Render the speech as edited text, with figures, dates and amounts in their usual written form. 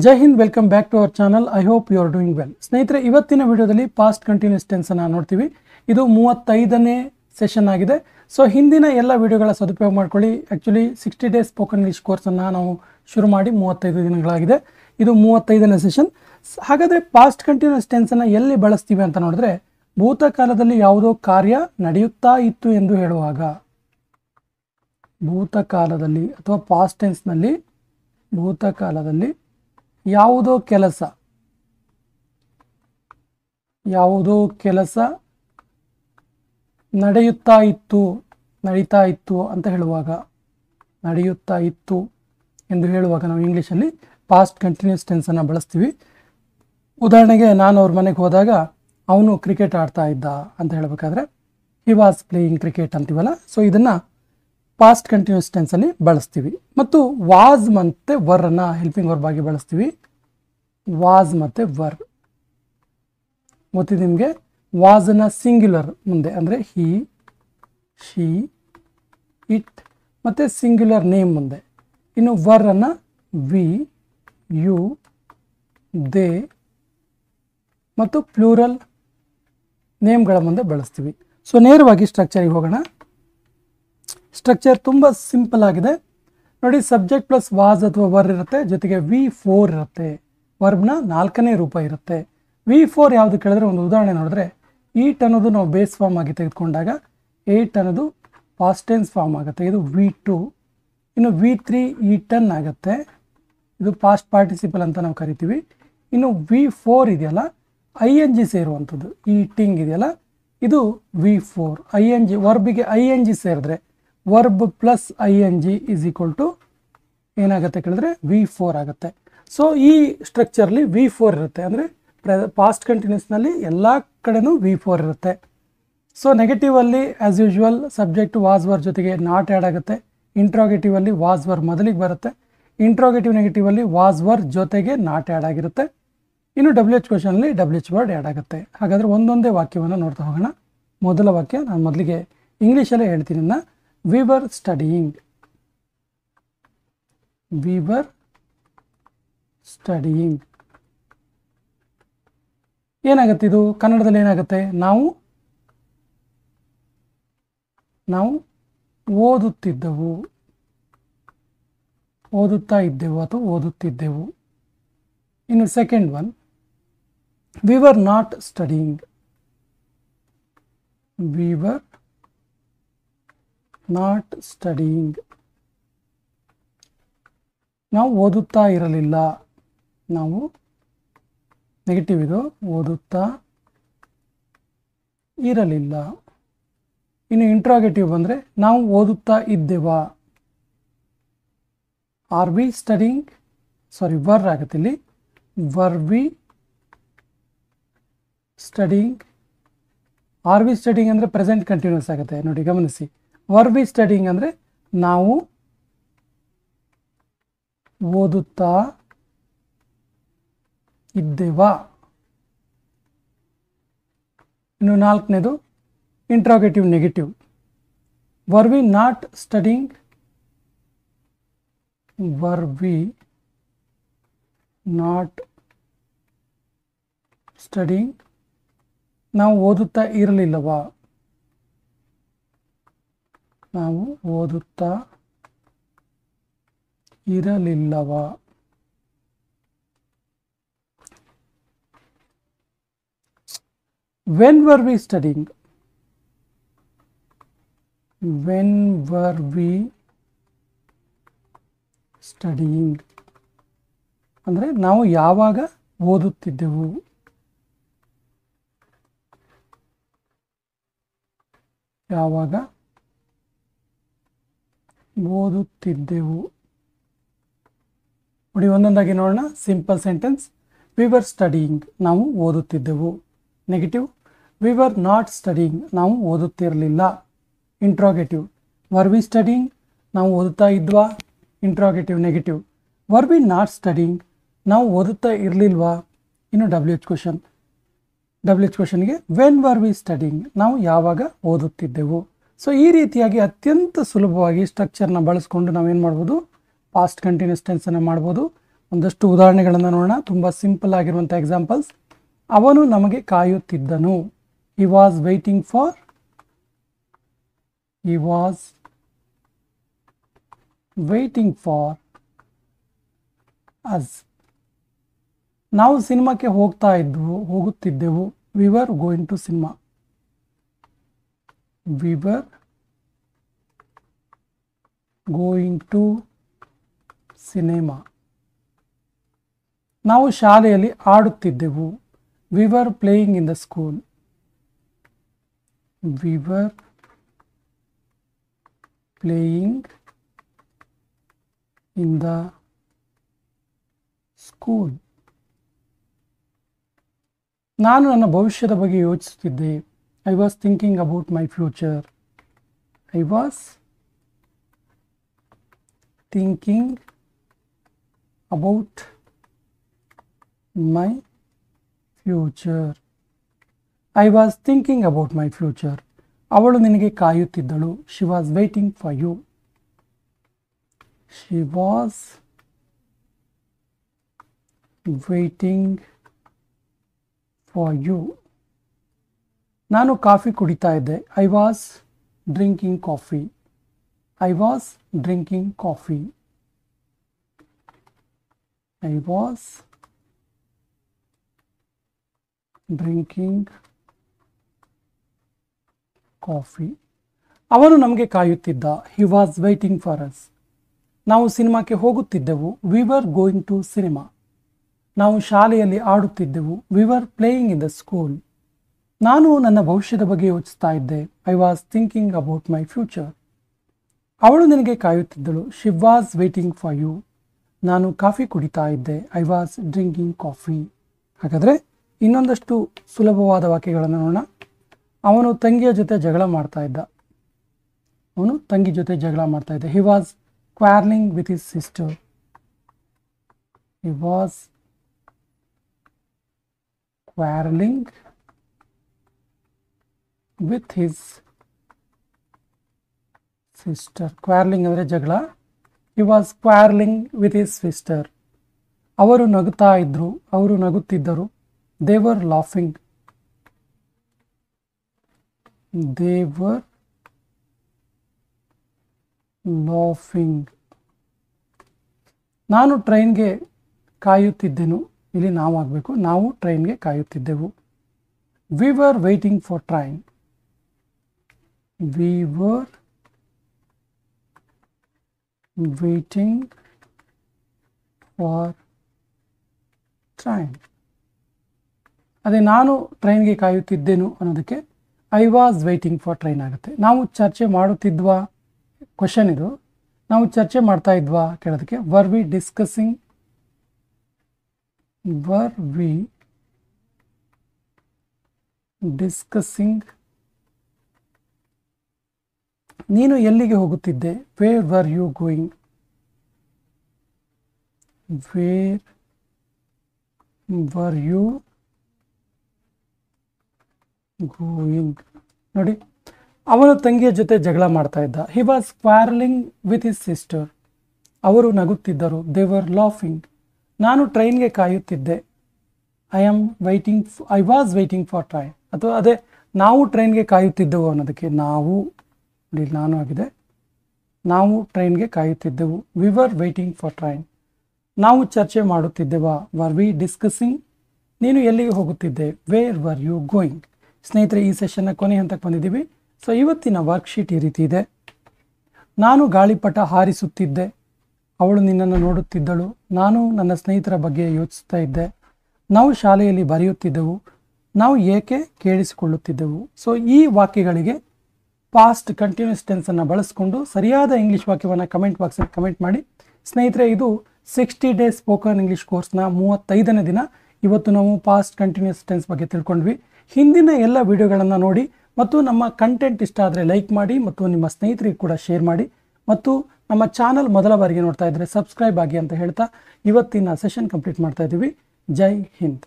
Jai Hind, welcome back to our channel. I hope you are doing well. ಸ್ನೇಹಿತರೆ, ಇವತ್ತಿನ ವಿಡಿಯೋದಲ್ಲಿ past continuous tension ನೋಡ್ತೀವಿ. ಇದು 35ನೇ ಸೆಷನ್ ಆಗಿದೆ. ಸೊ ಹಿಂದಿನ ಎಲ್ಲ ವಿಡಿಯೋಗಳ ಸದುಪಯೋಗ ಮಾಡ್ಕೊಳ್ಳಿ. ಆ್ಯಕ್ಚುಲಿ 60 ಡೇಸ್ ಸ್ಪೋಕನ್ ಇಂಗ್ಲೀಷ್ ಕೋರ್ಸನ್ನು ನಾವು ಶುರು ಮಾಡಿ 35 ದಿನಗಳಾಗಿದೆ. ಇದು 35ನೇ ಸೆಷನ್. ಹಾಗಾದರೆ ಪಾಸ್ಟ್ ಕಂಟಿನ್ಯೂಸ್ ಟೆನ್ಸನ್ನು ಎಲ್ಲಿ ಬಳಸ್ತೀವಿ ಅಂತ ನೋಡಿದ್ರೆ, ಭೂತಕಾಲದಲ್ಲಿ ಯಾವುದೋ ಕಾರ್ಯ ನಡೆಯುತ್ತಾ ಇತ್ತು ಎಂದು ಹೇಳುವಾಗ, ಭೂತಕಾಲದಲ್ಲಿ ಅಥವಾ ಪಾಸ್ಟ್ ಟೆನ್ಸ್ನಲ್ಲಿ ಭೂತಕಾಲದಲ್ಲಿ ಯಾವುದೋ ಕೆಲಸ ನಡೀತಾ ಇತ್ತು ಅಂತ ಹೇಳುವಾಗ, ನಡೆಯುತ್ತಾ ಇತ್ತು ಎಂದು ಹೇಳುವಾಗ ನಾವು ಇಂಗ್ಲೀಷಲ್ಲಿ ಪಾಸ್ಟ್ ಕಂಟಿನ್ಯೂಸ್ ಟೆನ್ಸನ್ನು ಬಳಸ್ತೀವಿ. ಉದಾಹರಣೆಗೆ, ನಾನು ಅವ್ರ ಮನೆಗೆ ಹೋದಾಗ ಅವನು ಕ್ರಿಕೆಟ್ ಆಡ್ತಾ ಇದ್ದ ಅಂತ ಹೇಳಬೇಕಾದ್ರೆ ಹಿ ವಾಸ್ ಪ್ಲೇಯಿಂಗ್ ಕ್ರಿಕೆಟ್ ಅಂತೀವಲ್ಲ. ಸೊ ಇದನ್ನು ಪಾಸ್ಟ್ ಕಂಟಿನ್ಯೂಸ್ ಟೆನ್ಸಲ್ಲಿ ಬಳಸ್ತೀವಿ. ಮತ್ತು ವಾಸ್ ಮತ್ತು ವರ್ ಅನ್ನು ಹೆಲ್ಪಿಂಗ್ ವರ್ಬ್ ಆಗಿ ಬಳಸ್ತೀವಿ. ವಾಸ್ ಮತ್ತು ವರ್ ಗೊತ್ತಿದೆ ನಿಮಗೆ. ವಾಸನ ಸಿಂಗ್ಯುಲರ್ ಮುಂದೆ ಅಂದರೆ ಹಿ, ಶಿ, ಇಟ್ ಮತ್ತು ಸಿಂಗ್ಯುಲರ್ ನೇಮ್ ಮುಂದೆ. ಇನ್ನು ವರ್ ಅನ್ನು ವಿ, ಯು, ದೇ ಮತ್ತು ಪ್ಲೂರಲ್ ನೇಮ್ಗಳ ಮುಂದೆ ಬಳಸ್ತೀವಿ. ಸೊ ನೇರವಾಗಿ ಸ್ಟ್ರಕ್ಚರಿಗೆ ಹೋಗೋಣ. ಸ್ಟ್ರಕ್ಚರ್ ತುಂಬ ಸಿಂಪಲ್ ಆಗಿದೆ ನೋಡಿ. ಸಬ್ಜೆಕ್ಟ್ ಪ್ಲಸ್ ವಾಸ್ ಅಥವಾ ವರ್ ಇರುತ್ತೆ, ಜೊತೆಗೆ V4 ಇರುತ್ತೆ. ವರ್ಬ್ನ 4ನೇ ರೂಪ ಇರುತ್ತೆ. V4 ಯಾವುದು ಕೇಳಿದ್ರೆ, ಒಂದು ಉದಾಹರಣೆ ನೋಡಿದ್ರೆ, ಈಟ್ ಅನ್ನೋದು ನಾವು ಬೇಸ್ ಫಾರ್ಮ್ ಆಗಿ ತೆಗೆದುಕೊಂಡಾಗ ಏಟ್ ಅನ್ನೋದು ಪಾಸ್ಟ್ ಟೆನ್ಸ್ ಫಾರ್ಮ್ ಆಗುತ್ತೆ, ಇದು V2. ಇನ್ನು V3 ಈಟನ್ ಆಗುತ್ತೆ, ಇದು ಪಾಸ್ಟ್ ಪಾರ್ಟಿಸಿಪಲ್ ಅಂತ ನಾವು ಕರಿತೀವಿ. ಇನ್ನು V4 ಇದೆಯಲ್ಲ, ING ಸೇರುವಂಥದ್ದು, ಈಟಿಂಗ್ ಇದೆಯಲ್ಲ, ಇದು V4. ING ವರ್ಬಿಗೆ ING ಸೇರಿದ್ರೆ verb plus ING is equal to ಏನಾಗುತ್ತೆ ಕೇಳಿದ್ರೆ V4 ಆಗುತ್ತೆ. ಸೊ ಈ ಸ್ಟ್ರಕ್ಚರ್ಲಿ V4 ಇರುತ್ತೆ. ಅಂದರೆ ಪಾಸ್ಟ್ ಕಂಟಿನ್ಯೂಸ್ನಲ್ಲಿ ಎಲ್ಲ ಕಡೆನೂ V4 ಇರುತ್ತೆ. ಸೊ ನೆಗೆಟಿವಲ್ಲಿ as usual subject was were ಜೊತೆಗೆ ನಾಟ್ ಆ್ಯಡ್ ಆಗುತ್ತೆ. ಇಂಟ್ರಾಗೇಟಿವಲ್ಲಿ ವಾಸ್ ವರ್ ಮೊದಲಿಗೆ ಬರುತ್ತೆ. ಇಂಟ್ರಾಗೇಟಿವ್ ನೆಗೆಟಿವಲ್ಲಿ ವಾಸ್ ವರ್ ಜೊತೆಗೆ ನಾಟ್ ಆ್ಯಡ್ ಆಗಿರುತ್ತೆ. ಇನ್ನು WH ಕ್ವಶನಲ್ಲಿ WH ವರ್ಡ್ ಆ್ಯಡ್ ಆಗುತ್ತೆ. ಹಾಗಾದರೆ ಒಂದೊಂದೇ ವಾಕ್ಯವನ್ನು ನೋಡ್ತಾ ಹೋಗೋಣ. ಮೊದಲ ವಾಕ್ಯ ನಾನು ಮೊದಲಿಗೆ ಇಂಗ್ಲೀಷಲ್ಲೇ ಹೇಳ್ತೀನಿ. V were studying. V were studying ಏನಾಗುತ್ತೆ, ಇದು ಕನ್ನಡದಲ್ಲಿ ಏನಾಗುತ್ತೆ, ನಾವು ಓದುತ್ತಿದ್ದೆವು, ಓದುತ್ತಾ ಇದ್ದೆವು ಅಥವಾ ಓದುತ್ತಿದ್ದೆವು. ಇನ್ನು second one, V were not studying. V were not studying ನಾವು ಓದುತ್ತಾ ಇರಲಿಲ್ಲ. ನಾವು ನೆಗೆಟಿವ್ ಇದು, ಓದುತ್ತಾ ಇರಲಿಲ್ಲ. ಇನ್ನು ಇಂಟ್ರಾಗೇಟಿವ್ ಬಂದರೆ, ನಾವು ಓದುತ್ತಾ ಇದ್ದೆವಾ. Are we studying, sorry were ಆಗುತ್ತೆ ಇಲ್ಲಿ, were we studying. Are we studying ಅಂದರೆ ಪ್ರೆಸೆಂಟ್ ಕಂಟಿನ್ಯೂಸ್ ಆಗುತ್ತೆ ನೋಡಿ, ಗಮನಿಸಿ. ವರ್ ವಿ ಸ್ಟಡಿಂಗ್ ಅಂದರೆ ನಾವು ಓದುತ್ತಾ ಇದ್ದೆವಾ. ಇನ್ನು ನಾಲ್ಕನೇದು interrogative negative. Were we not studying. Were we not studying ನಾವು ಓದುತ್ತಾ ಇರಲಿಲ್ಲವಾ. ನಾವು ಓದುತ್ತಾ ಇರಲಿಲ್ಲವಾ. When were we studying. When were we studying ಅಂದರೆ ನಾವು ಯಾವಾಗ ಓದುತ್ತಿದ್ದೆವು. ಯಾವಾಗ ಓದುತ್ತಿದ್ದೆವು ನೋಡಿ. ಒಂದೊಂದಾಗಿ ನೋಡೋಣ. Simple sentence, we were studying ನಾವು ಓದುತ್ತಿದ್ದೆವು. Negative, we were not studying ನಾವು ಓದುತ್ತಿರಲಿಲ್ಲ. ಇಂಟ್ರಾಗೇಟಿವ್, ವರ್ ವಿ ಸ್ಟಡಿಯಿಂಗ್ ನಾವು ಓದುತ್ತಾ ಇದ್ವಾ. Interrogative negative, were we not studying ನಾವು ಓದುತ್ತಾ ಇರಲಿಲ್ವಾ. ಇನ್ನು WH ಕ್ವಶನ್. WH ಕ್ವಶನ್ಗೆ ವೆನ್ ವರ್ ವಿ ಸ್ಟಡಿಯಿಂಗ್ ನಾವು ಯಾವಾಗ ಓದುತ್ತಿದ್ದೆವು. ಸೊ ಈ ರೀತಿಯಾಗಿ ಅತ್ಯಂತ ಸುಲಭವಾಗಿ ಸ್ಟ್ರಕ್ಚರ್ನ ಬಳಸ್ಕೊಂಡು ನಾವೇನು ಮಾಡ್ಬೋದು, ಪಾಸ್ಟ್ ಕಂಟಿನ್ಯೂಸ್ ಟೆನ್ಸನ್ನು ಮಾಡ್ಬೋದು. ಒಂದಷ್ಟು ಉದಾಹರಣೆಗಳನ್ನು ನೋಡೋಣ. ತುಂಬ ಸಿಂಪಲ್ ಆಗಿರುವಂಥ ಎಕ್ಸಾಂಪಲ್ಸ್. ಅವನು ನಮಗೆ ಕಾಯುತ್ತಿದ್ದನು. He was waiting for, he was waiting for us. ನಾವು ಸಿನಿಮಾಕ್ಕೆ ಹೋಗುತ್ತಿದ್ದೆವು. We were going to cinema. We were going to cinema. ನಾವು ಶಾಲೆಯಲ್ಲಿ ಆಡುತ್ತಿದ್ದೆವು. We were playing in the school. We were playing in the school. ನಾನು ನನ್ನ ಭವಿಷ್ಯದ ಬಗ್ಗೆ ಯೋಚಿಸುತ್ತಿದ್ದೆ. I was thinking about my future. I was thinking about my future. I was thinking about my future. ಅವಳು ನಿನಗೆ ಕಾಯುತ್ತಿದ್ದಳು. She was waiting for you. She was waiting for you. ನಾನು coffee ಕುಡಿತಾ ಇದ್ದೆ. I was drinking coffee. I was drinking coffee. I was drinking coffee. ಅವನು ನಮಗೆ ಕಾಯುತ್ತಿದ್ದ. He was waiting for us. ನಾವು ಸಿನಿಮಾಕ್ಕೆ ಹೋಗುತ್ತಿದ್ದೆವು. We were going to cinema. ನಾವು ಶಾಲೆಯಲ್ಲಿ ಆಡುತ್ತಿದ್ದೆವು. We were playing in the school. ನಾನು ನನ್ನ ಭವಿಷ್ಯದ ಬಗ್ಗೆ ಯೋಚಿಸ್ತಾ ಇದ್ದೆ. I was thinking about my future. ಅವಳು ನಿನಗೆ ಕಾಯುತ್ತಿದ್ದಳು. She was waiting for you. ನಾನು ಕಾಫಿ ಕುಡಿತಾ ಇದ್ದೆ. I was drinking coffee. ಹಾಗಾದರೆ ಇನ್ನೊಂದಷ್ಟು ಸುಲಭವಾದ ವಾಕ್ಯಗಳನ್ನು ನೋಡೋಣ. ಅವನು ತಂಗಿಯ ಜೊತೆ ಜಗಳ ಮಾಡ್ತಾ ಇದ್ದ. ಅವನು ತಂಗಿ ಜೊತೆ ಜಗಳ ಮಾಡ್ತಾ ಇದ್ದ. He was quarrelling with his sister. He was quarrelling with his sister. Quarrelling ಅಂದರೆ ಜಗಳ. He was quarrelling with his sister. ಅವರು ನಗುತ್ತಾ ಇದ್ರು. ಅವರು ನಗುತ್ತಿದ್ದರು. They were laughing. They were laughing. ನಾನು ಟ್ರೈನ್ಗೆ ಕಾಯುತ್ತಿದ್ದೆನು. ಇಲ್ಲಿ ನಾವು ಆಗಬೇಕು. ನಾವು ಟ್ರೈನ್ಗೆ ಕಾಯುತ್ತಿದ್ದೆವು. We were waiting for train. We were waiting for train. ಅದೇ ನಾನು ಟ್ರೈನ್ಗೆ ಕಾಯುತ್ತಿದ್ದೆನು ಅನ್ನೋದಕ್ಕೆ I was waiting for train ಆಗುತ್ತೆ. ನಾವು ಚರ್ಚೆ ಮಾಡುತ್ತಿದ್ವಾ, ಕ್ವಶನ್ ಇದು. ನಾವು ಚರ್ಚೆ ಮಾಡ್ತಾ ಇದ್ವಾ ಕೇಳೋದಕ್ಕೆ were we discussing. Were we discussing. ನೀನು ಎಲ್ಲಿಗೆ ಹೋಗುತ್ತಿದ್ದೆ. Where were you going. Where were you going. ನೋಡಿ, ಅವನು ತಂಗಿಯ ಜೊತೆ ಜಗಳ ಮಾಡ್ತಾ ಇದ್ದ. He was quarrelling with his sister. ಅವರು ನಗುತ್ತಿದ್ದರು. They were laughing. ನಾನು ಟ್ರೈನ್ಗೆ ಕಾಯುತ್ತಿದ್ದೆ. I was waiting for train. ಅಥವಾ ಅದೇ ನಾವು ಟ್ರೈನ್ಗೆ ಕಾಯುತ್ತಿದ್ದೆವು ಅನ್ನೋದಕ್ಕೆ ನಾವು, ನೋಡಿ ನಾನು ಆಗಿದೆ. ನಾವು ಟ್ರೈನ್ಗೆ ಕಾಯುತ್ತಿದ್ದೆವು. We were waiting for train. ನಾವು ಚರ್ಚೆ ಮಾಡುತ್ತಿದ್ದೆವಾ. Were we discussing. ನೀನು ಎಲ್ಲಿಗೆ ಹೋಗುತ್ತಿದ್ದೆ. Where were you going. ಸ್ನೇಹಿತರೆ, ಈ ಸೆಷನ್ನ ಕೊನೆ ಹಂತಕ್ಕೆ ಬಂದಿದ್ದೀವಿ. ಸೊ ಇವತ್ತಿನ ವರ್ಕ್ಶೀಟ್ ಈ ರೀತಿ ಇದೆ. ನಾನು ಗಾಳಿಪಟ ಹಾರಿಸುತ್ತಿದ್ದೆ. ಅವಳು ನಿನ್ನನ್ನು ನೋಡುತ್ತಿದ್ದಳು. ನಾನು ನನ್ನ ಸ್ನೇಹಿತರ ಬಗ್ಗೆ ಯೋಚಿಸ್ತಾ ಇದ್ದೆ. ನಾವು ಶಾಲೆಯಲ್ಲಿ ಬರೆಯುತ್ತಿದ್ದೆವು. ನಾವು ಏಕೆ ಕೇಳಿಸಿಕೊಳ್ಳುತ್ತಿದ್ದೆವು. ಸೊ ಈ ವಾಕ್ಯಗಳಿಗೆ ಪಾಸ್ಟ್ ಕಂಟಿನ್ಯೂಸ್ ಟೆನ್ಸನ್ನು ಬಳಸಿಕೊಂಡು ಸರಿಯಾದ ಇಂಗ್ಲೀಷ್ ವಾಕ್ಯವನ್ನು ಕಮೆಂಟ್ ಬಾಕ್ಸಲ್ಲಿ ಕಮೆಂಟ್ ಮಾಡಿ. ಸ್ನೇಹಿತರೆ, ಇದು 60 ಡೇಸ್ ಸ್ಪೋಕನ್ ಇಂಗ್ಲೀಷ್ ಕೋರ್ಸ್ನ 35ನೇ ದಿನ. ಇವತ್ತು ನಾವು ಪಾಸ್ಟ್ ಕಂಟಿನ್ಯೂಸ್ ಟೆನ್ಸ್ ಬಗ್ಗೆ ತಿಳ್ಕೊಂಡ್ವಿ. ಹಿಂದಿನ ಎಲ್ಲ ವಿಡಿಯೋಗಳನ್ನು ನೋಡಿ ಮತ್ತು ನಮ್ಮ ಕಂಟೆಂಟ್ ಇಷ್ಟ ಆದರೆ ಲೈಕ್ ಮಾಡಿ ಮತ್ತು ನಿಮ್ಮ ಸ್ನೇಹಿತರಿಗೆ ಕೂಡ ಶೇರ್ ಮಾಡಿ ಮತ್ತು ನಮ್ಮ ಚಾನಲ್ ಮೊದಲ ಬಾರಿಗೆ ನೋಡ್ತಾ ಇದ್ದರೆ ಸಬ್ಸ್ಕ್ರೈಬ್ ಆಗಿ ಅಂತ ಹೇಳ್ತಾ ಇವತ್ತಿನ ಸೆಷನ್ ಕಂಪ್ಲೀಟ್ ಮಾಡ್ತಾ ಇದ್ದೀವಿ. ಜೈ ಹಿಂದ್.